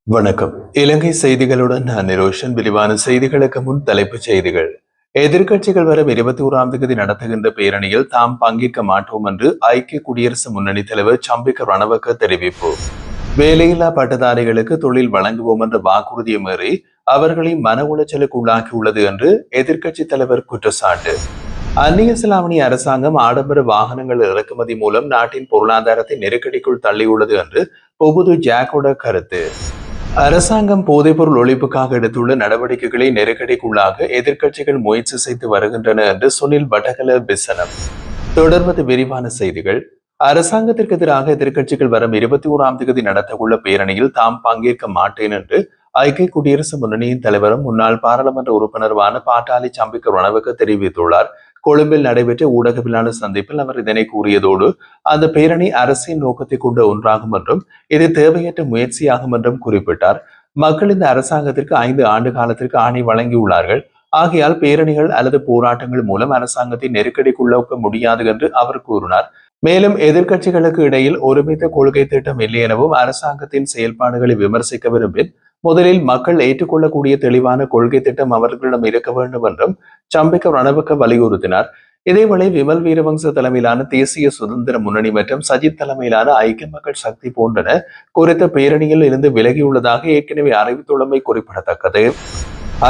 வணக்கம். இலங்கை செய்திகளுடன் நான் நிரோஷன். விரிவான செய்திகளுக்கு முன் தலைப்புச் செய்திகள். எதிர்க்கட்சிகள் வரும் 21ஆம் தேதி நடத்துகின்ற பேரணியில் தாம் பங்கேற்க மாட்டோம் என்று ஐக்கிய குடியரசு முன்னணி தலைவர் சம்பிக்க ரணவக்க தெரிவிப்பு. வேலையில்லா பட்டதாரிகளுக்கு தொழில் வழங்குவோம் என்ற வாக்குறுதியை மீறி அவர்களை மன உளைச்சலுக்கு உள்ளாக்கியுள்ளது என்று எதிர்க்கட்சித் தலைவர் குற்றச்சாட்டு. அந்நிய செலாவணி அரசாங்கம் ஆடம்பர வாகனங்கள் இறக்குமதி மூலம் நாட்டின் பொருளாதாரத்தை நெருக்கடிக்குள் தள்ளியுள்ளது என்று பொபுது ஜாக்கோட கருத்து. அரசாங்கம் போதைப்பொருள் ஒழிப்புக்காக எடுத்துள்ள நடவடிக்கைகளை நெருக்கடிக்குள்ளாக எதிர்க்கட்சிகள் முயற்சி செய்து வருகின்றன என்று சுனில் வடகல விசனம். தொடர்வது விரிவான செய்திகள். அரசாங்கத்திற்கு எதிராக எதிர்க்கட்சிகள் வரும் 21ஆம் தேதி நடத்தவுள்ள பேரணியில் தாம் பங்கேற்க மாட்டேன் என்று ஐக்கிய குடியரசு முன்னணியின் தலைவரும் முன்னாள் பாராளுமன்ற உறுப்பினருமான பாட்டாளி சம்பிக்க ரணவக்க தெரிவித்துள்ளார். கொழும்பில் நடைபெற்ற ஊடகவியலாளர் சந்திப்பில் அவர் இதனை கூறியதோடு அந்த பேரணி அரசின் நோக்கத்தை கொண்ட ஒன்றாகும் என்றும் இது தேவையற்ற முயற்சியாகும் என்றும் குறிப்பிட்டார். மக்கள் இந்த அரசாங்கத்திற்கு 5 ஆண்டு காலத்திற்கு ஆணை வழங்கியுள்ளார்கள். ஆகையால் பேரணிகள் அல்லது போராட்டங்கள் மூலம் அரசாங்கத்தை நெருக்கடிக்குள்ளாக்க முடியாது என்று அவர் கூறினார். மேலும் எதிர்க்கட்சிகளுக்கு இடையில் ஒருமித்த கொள்கை திட்டம் இல்லை எனவும் அரசாங்கத்தின் செயல்பாடுகளை விமர்சிக்க விரும்பின் முதலில் மக்கள் ஏற்றுக்கொள்ளக்கூடிய தெளிவான கொள்கை திட்டம் அவர்களிடம் இருக்க வேண்டும் என்றும் சம்பிக்க ரணவக்க வலியுறுத்தினார். இதேவேளை விமல் வீரவங்ச தலைமையிலான தேசிய சுதந்திர முன்னணி மற்றும் சஜித் தலைமையிலான ஐக்கிய மக்கள் சக்தி போன்றன குறித்த பேரணியில் இருந்து விலகியுள்ளதாக ஏற்கனவே அறிவித்துள்ளமை குறிப்பிடத்தக்கது.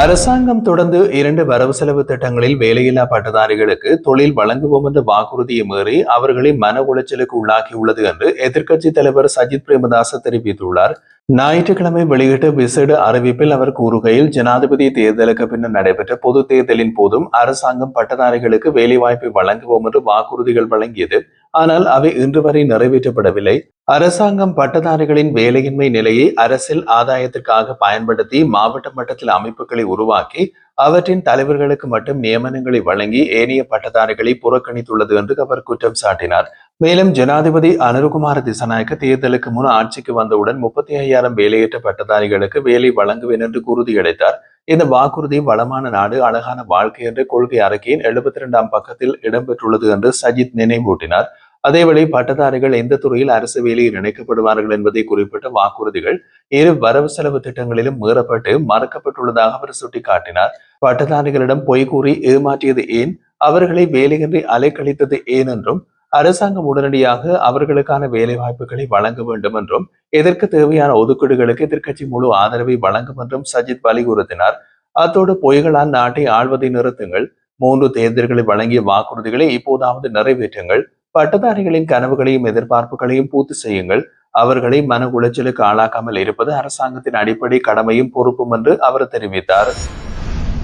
அரசாங்கம் தொடர்ந்து 2 வரவு செலவு திட்டங்களில் வேலையில்லா பட்டதாரிகளுக்கு தொழில் வழங்குவோம் என்ற வாக்குறுதியை மீறி அவர்களை மன உளைச்சலுக்கு உள்ளாக்கியுள்ளது என்று எதிர்க்கட்சி தலைவர் சஜித் பிரேமதாச தெரிவித்துள்ளார். ஞாயிற்றுக்கிழமை வெளியிட்ட விசேட அறிவிப்பில் அவர் கூறுகையில், ஜனாதிபதி தேர்தலுக்கு பின்னர் நடைபெற்ற பொது தேர்தலின் போதும் அரசாங்கம் பட்டதாரிகளுக்கு வேலைவாய்ப்பை வழங்குவோம் என்று வாக்குறுதிகள் வழங்கியது. ஆனால் அவை இன்று வரை நிறைவேற்றப்படவில்லை. அரசாங்கம் பட்டதாரிகளின் வேலையின்மை நிலையை அரசியல் ஆதாயத்திற்காக பயன்படுத்தி மாவட்ட மட்டத்தில் அமைப்புகளை உருவாக்கி அவற்றின் தலைவர்களுக்கு மட்டும் நியமனங்களை வழங்கி ஏனைய பட்டதாரிகளை புறக்கணித்துள்ளது என்று அவர் குற்றம் சாட்டினார். மேலும் ஜனாதிபதி அனுருகுமார திசாநாயக்க தேர்தலுக்கு முன் ஆட்சிக்கு வந்தவுடன் 35,000 வேலையற்ற பட்டதாரிகளுக்கு வேலை வழங்குவேன் என்று உறுதியளித்தார். இந்த வாக்குறுதி வளமான நாடு அழகான வாழ்க்கை என்ற கொள்கை அறிக்கையின் 72ஆம் பக்கத்தில் இடம்பெற்றுள்ளது என்று சஜித் நினைவூட்டினார். அதேவேளை பட்டதாரிகள் எந்த துறையில் அரசு வேலையில் இணைக்கப்படுவார்கள் என்பதை குறிப்பிட்ட வாக்குறுதிகள் 2 வரவு செலவு திட்டங்களிலும் மீறப்பட்டு மறக்கப்பட்டுள்ளதாக அவர் சுட்டிக்காட்டினார். பட்டதாரிகளிடம் பொய் கூறி ஏமாற்றியது ஏன், அவர்களை வேலையின்றி அலைக்கழித்தது ஏன் என்றும் அரசாங்கம் உடனடியாக அவர்களுக்கான வேலை வாய்ப்புகளை வழங்க வேண்டும் என்றும் இதற்கு தேவையான ஒதுக்கீடுகளுக்கு எதிர்க்கட்சி முழு ஆதரவை வழங்கும் என்றும் சஜித் வலியுறுத்தினார். அத்தோடு பொய்களால் நாட்டை ஆள்வதை நிறுத்துங்கள், 3 தேர்தல்களை வழங்கிய வாக்குறுதிகளை இப்போதாவது நிறைவேற்றுங்கள், பட்டதாரிகளின் கனவுகளையும் எதிர்பார்ப்புகளையும் பூர்த்தி செய்யுங்கள், அவர்களை மன உளைச்சலுக்கு ஆளாக்காமல் இருப்பது அரசாங்கத்தின் அடிப்படை கடமையும் பொறுப்பும் என்று அவர் தெரிவித்தார்.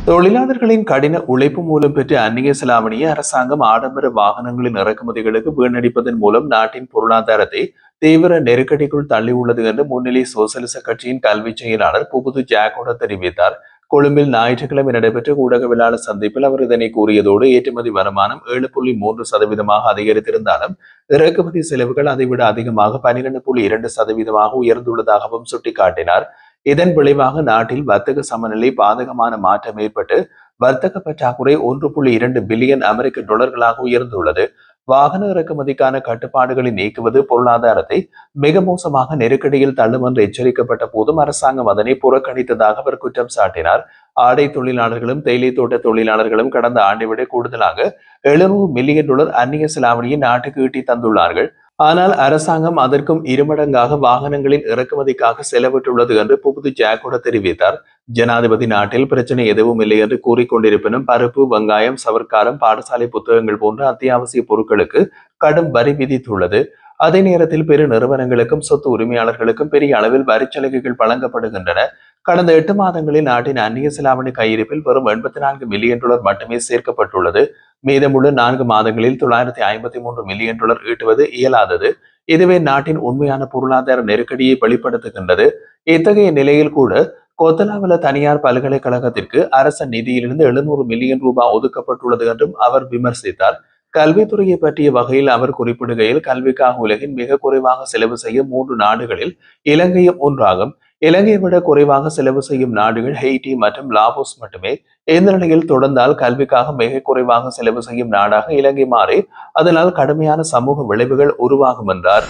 தொழிலாளர்களின் கடின உழைப்பு மூலம் பெற்ற அந்நிய செலாவணியை அரசாங்கம் ஆடம்பர வாகனங்களின் இறக்குமதிகளுக்கு வீணடிப்பதன் மூலம் நாட்டின் பொருளாதாரத்தை தீவிர நெருக்கடிக்குள் தள்ளியுள்ளது என்று முன்னிலை சோசலிச கட்சியின் கல்வி செயலாளர் புபுது ஜாக்கோட தெரிவித்தார். கொழும்பில் ஞாயிற்றுக்கிழமை நடைபெற்ற ஊடகவியலாளர் சந்திப்பில் அவர் இதனை கூறியதோடு ஏற்றுமதி வருமானம் 7.3% அதிகரித்திருந்தாலும் இறக்குமதி செலவுகள் அதைவிட அதிகமாக 12.2% உயர்ந்துள்ளதாகவும் சுட்டிக்காட்டினார். இதன் விளைவாக நாட்டில் வர்த்தக சமநிலை பாதகமான மாற்றம் ஏற்பட்டு வர்த்தக பற்றாக்குறை 1.2 பில்லியன் அமெரிக்க டாலர்களாக உயர்ந்துள்ளது. வாகன இறக்குமதிக்கான கட்டுப்பாடுகளை நீக்குவது பொருளாதாரத்தை மிக மோசமாக நெருக்கடியில் தள்ளும் என்று எச்சரிக்கப்பட்ட போதும் அரசாங்கம் அதனை புறக்கணித்ததாக அவர் குற்றம் சாட்டினார். ஆடை தொழிலாளர்களும் தேயிலை தோட்ட தொழிலாளர்களும் கடந்த ஆண்டை விட கூடுதலாக 700 மில்லியன் டாலர் அந்நிய செலாவணியை நாட்டுக்கு ஈட்டி தந்துள்ளார்கள். ஆனால் அரசாங்கம் அதற்கும் 2 மடங்காக வாகனங்களின் இறக்குமதிக்காக செலவிட்டுள்ளது என்று புபுது ஜாக்கோட தெரிவித்தார். ஜனாதிபதி நாட்டில் பிரச்சனை எதுவும் இல்லை என்று கூறிக்கொண்டிருப்பினும் பருப்பு, வெங்காயம், சவர்க்காரம், பாடசாலை புத்தகங்கள் போன்ற அத்தியாவசிய பொருட்களுக்கு கடும் வரி விதித்துள்ளது. அதே நேரத்தில் பெரு நிறுவனங்களுக்கும் சொத்து உரிமையாளர்களுக்கும் பெரிய அளவில் வரிச்சலுகைகள் வழங்கப்படுகின்றன. கடந்த 8 மாதங்களில் நாட்டின் அந்நிய செலாவணி கையிருப்பில் வெறும் 84 மில்லியன் டாலர் மட்டுமே சேர்க்கப்பட்டுள்ளது. மீதமுள்ள 4 மாதங்களில் 953 மில்லியன் டாலர் ஈட்டுவது இயலாதது. இதுவே நாட்டின் உண்மையான பொருளாதார நெருக்கடியை வெளிப்படுத்துகின்றது. இத்தகைய நிலையில் கூட கொத்தலாவல தனியார் பல்கலைக்கழகத்திற்கு அரச நிதியிலிருந்து 700 மில்லியன் ரூபாய் ஒதுக்கப்பட்டுள்ளது என்றும் அவர் விமர்சித்தார். கல்வித்துறையை பற்றிய வகையில் அவர் குறிப்பிடுகையில், கல்விக்காக உலகின் மிக குறைவாக செலவு செய்யும் 3 நாடுகளில் இலங்கையும் ஒன்றாகும். இலங்கையை விட குறைவாக செலவு செய்யும் நாடுகள் ஹெய்டி மற்றும் லாவோஸ் மட்டுமே. இந்த நிலையில் தொடர்ந்தால் கல்விக்காக மிக குறைவாக செலவு செய்யும் நாடாக இலங்கை மாறி அதனால் கடுமையான சமூக விளைவுகள் உருவாகும் என்றார்.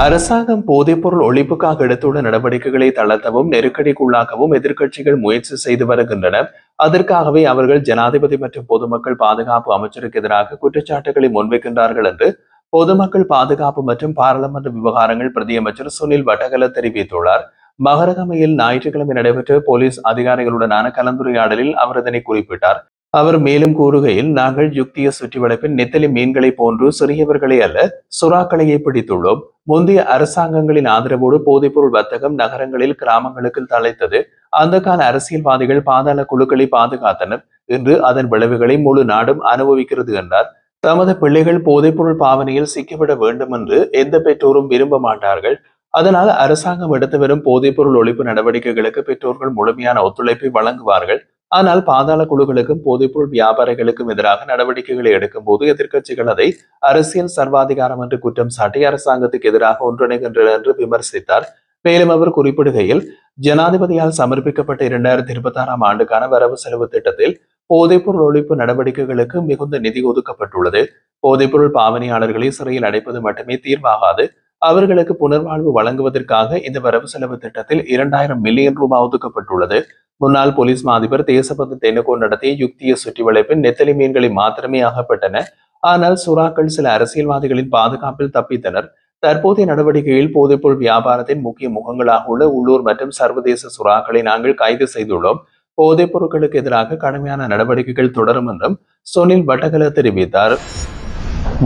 அரசாங்கம் போதைப்பொருள் ஒழிப்புக்காக எடுத்துள்ள நடவடிக்கைகளை தளர்த்தவும் நெருக்கடிக்குள்ளாக்கவும் எதிர்க்கட்சிகள் முயற்சி செய்து வருகின்றன. அதற்காகவே அவர்கள் ஜனாதிபதி மற்றும் பொதுமக்கள் பாதுகாப்பு அமைச்சருக்கு எதிராக குற்றச்சாட்டுகளை முன்வைக்கின்றார்கள் என்று பொதுமக்கள் பாதுகாப்பு மற்றும் பாராளுமன்ற விவகாரங்கள் பிரதியமைச்சர் சுனில் வட்டகல தெரிவித்துள்ளார். மகரகமையில் ஞாயிற்றுக்கிழமை நடைபெற்ற போலீஸ் அதிகாரிகளுடனான கலந்துரையாடலில் அவர் இதனை குறிப்பிட்டார். அவர் மேலும் கூறுகையில், நாங்கள் யுக்திய சுற்றி வளைப்பின் நெத்தலி மீன்களை போன்று சிறியவர்களை அல்ல சுறாக்களையே பிடித்துள்ளோம். முந்தைய அரசாங்கங்களின் ஆதரவோடு போதைப்பொருள் வர்த்தகம் நகரங்களில் கிராமங்களுக்கு தலைத்தது. அந்த கால அரசியல்வாதிகள் பாதாள குழுக்களை பாதுகாத்தனர். இன்று அதன் விளைவுகளை முழு நாடும் அனுபவிக்கிறது என்றார். தமது பிள்ளைகள் போதைப்பொருள் பாவனையில் சிக்கிவிட வேண்டும் என்று எந்த பெற்றோரும் விரும்ப மாட்டார்கள். அதனால் அரசாங்கம் எடுத்து வரும் போதைப்பொருள் ஒழிப்பு நடவடிக்கைகளுக்கு பெற்றோர்கள் முழுமையான ஒத்துழைப்பை வழங்குவார்கள். ஆனால் பாதாள குழுக்களுக்கும் போதைப்பொருள் வியாபாரிகளுக்கும் எதிராக நடவடிக்கைகளை எடுக்கும் போது எதிர்க்கட்சிகள் அதை அரசியல் சர்வாதிகாரம் என்று குற்றம் சாட்டி அரசாங்கத்துக்கு எதிராக ஒன்றிணைகின்றனர் என்று விமர்சித்தார். மேலும் அவர் குறிப்பிடுகையில், ஜனாதிபதியால் சமர்ப்பிக்கப்பட்ட 2026 ஆண்டுக்கான வரவு செலவு திட்டத்தில் போதைப்பொருள் ஒழிப்பு நடவடிக்கைகளுக்கு மிகுந்த நிதி ஒதுக்கப்பட்டுள்ளது. போதைப்பொருள் பாவனையாளர்களை சிறையில் அடைப்பது மட்டுமே தீர்வாகாது. அவர்களுக்கு புனர்வாழ்வு வழங்குவதற்காக இந்த வரவு செலவு திட்டத்தில் 2000 மில்லியன் ரூபாய் ஒதுக்கப்பட்டுள்ளது. முன்னாள் போலீஸ் மாதிபர் தேசபந்து தென்னகோ நடத்திய யுக்திய சுற்றி வளைப்பின் நெத்தலி மீன்களை மாத்திரமே ஆகப்பட்டன. ஆனால் சுறாக்கள் சில அரசியல்வாதிகளின் பாதுகாப்பில் தப்பித்தனர். தற்போதைய நடவடிக்கையில் போதைப்பொருள் வியாபாரத்தின் முக்கிய முகங்களாக உள்ள உள்ளூர் மற்றும் சர்வதேச சுறாக்களை நாங்கள் கைது செய்துள்ளோம். போதைப் பொருட்களுக்கு எதிராக கடுமையான நடவடிக்கைகள் தொடரும் என்றும் சுனில் வட்டகல தெரிவித்தார்.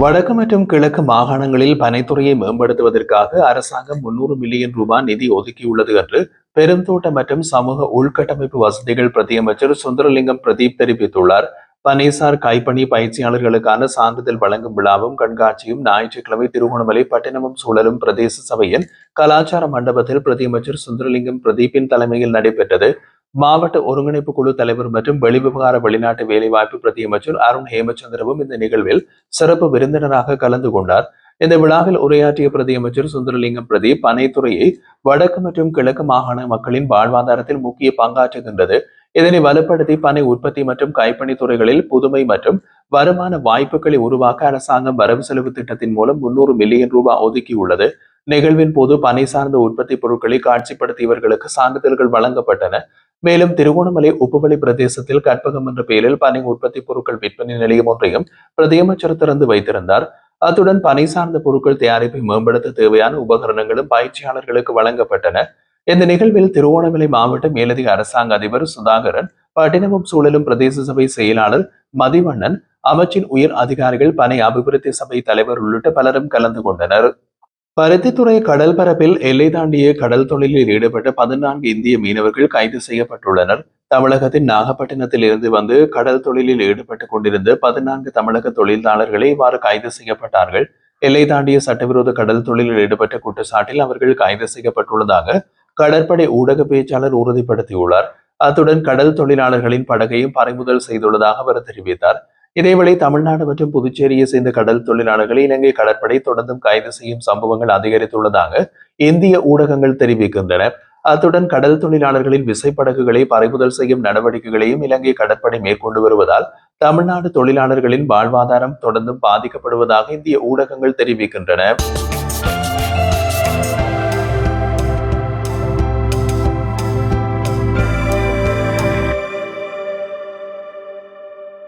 வடக்கு மற்றும் கிழக்கு மாகாணங்களில் பனைத்துறையை மேம்படுத்துவதற்காக அரசாங்கம் 300 மில்லியன் ரூபாய் நிதி ஒதுக்கியுள்ளது என்று பெருந்தோட்ட மற்றும் சமூக உள்கட்டமைப்பு வசதிகள் பிரதியமைச்சர் சுந்தரலிங்கம் பிரதீப் தெரிவித்துள்ளார். பனைசார் கைப்பணி பயிற்சியாளர்களுக்கான சான்றிதழ் வழங்கும் விழாவும் கண்காட்சியும் ஞாயிற்றுக்கிழமை திருகோணமலை பட்டினமும் சூழலும் பிரதேச சபையின் கலாச்சார மண்டபத்தில் பிரதியமைச்சர் சுந்தரலிங்கம் பிரதீப்பின் தலைமையில் நடைபெற்றது. மாவட்ட ஒருங்கிணைப்பு குழு தலைவர் மற்றும் வெளிவிவகார வெளிநாட்டு வேலைவாய்ப்பு பிரதியமைச்சர் அருண் ஹேமச்சந்திரவும் இந்த நிகழ்வில் சிறப்பு விருந்தினராக கலந்து கொண்டார். இந்த விழாவில் உரையாற்றிய பிரதியமைச்சர் சுந்தரலிங்கம் பிரதீப் பனைத்துறையை வடக்கு மற்றும் கிழக்கு மாகாண மக்களின் வாழ்வாதாரத்தில் முக்கிய பங்காற்றுகின்றது. இதனை வலுப்படுத்தி பனை உற்பத்தி மற்றும் கைப்பணித் துறைகளில் புதுமை மற்றும் வருமான வாய்ப்புகளை உருவாக்க அரசாங்கம் வரவு செலவு திட்டத்தின் மூலம் 300 மில்லியன் ரூபாய் ஒதுக்கியுள்ளது. நிகழ்வின் போது பனை சார்ந்த உற்பத்தி பொருட்களை காட்சிப்படுத்தியவர்களுக்கு சான்றிதழ்கள் வழங்கப்பட்டன. மேலும் திருகோணமலை உப்புவழி பிரதேசத்தில் கற்பகம் என்ற பெயரில் பனை உற்பத்தி பொருட்கள் விற்பனை நிலையம் ஒன்றையும் பிரதியமைச்சர் திறந்து வைத்திருந்தார். அத்துடன் பனை சார்ந்த பொருட்கள் தயாரிப்பை மேம்படுத்த தேவையான உபகரணங்களும் பயிற்சியாளர்களுக்கு வழங்கப்பட்டன. இந்த நிகழ்வில் திருகோணமலை மாவட்ட மேலதிக அரசாங்க அதிபர் சுதாகரன், பட்டினமும் சூழலும் பிரதேச சபை செயலாளர் மதிவண்ணன், அமைச்சின் உயர் அதிகாரிகள், பனை அபிவிருத்தி சபை தலைவர் உள்ளிட்ட பலரும் கலந்து கொண்டனர். பருத்தித்துறை கடல் பரப்பில் எல்லை தாண்டிய கடல் தொழிலில் ஈடுபட்ட 14 இந்திய மீனவர்கள் கைது செய்யப்பட்டுள்ளனர். தமிழகத்தின் நாகப்பட்டினத்தில் இருந்து வந்து கடல் தொழிலில் ஈடுபட்டுக் கொண்டிருந்த 14 தமிழக தொழிலாளர்களை இவ்வாறு கைது செய்யப்பட்டார்கள். எல்லை தாண்டிய சட்டவிரோத கடல் தொழிலில் ஈடுபட்ட குற்றச்சாட்டில் அவர்கள் கைது செய்யப்பட்டுள்ளதாக கடற்படை ஊடக பேச்சாளர் உறுதிப்படுத்தியுள்ளார். அத்துடன் கடல் தொழிலாளர்களின் படகையும் பறிமுதல் செய்துள்ளதாக அவர் தெரிவித்தார். இதேவேளை தமிழ்நாடு மற்றும் புதுச்சேரியை சேர்ந்த கடல் தொழிலாளர்களை இலங்கை கடற்படை தொடர்ந்தும் கைது செய்யும் சம்பவங்கள் அதிகரித்துள்ளதாக இந்திய ஊடகங்கள் தெரிவிக்கின்றன. அத்துடன் கடல் தொழிலாளர்களின் விசைப்படகுகளை பறிமுதல் செய்யும் நடவடிக்கைகளையும் இலங்கை கடற்படை மேற்கொண்டு வருவதால் தமிழ்நாடு தொழிலாளர்களின் வாழ்வாதாரம் தொடர்ந்தும் பாதிக்கப்படுவதாக இந்திய ஊடகங்கள் தெரிவிக்கின்றன.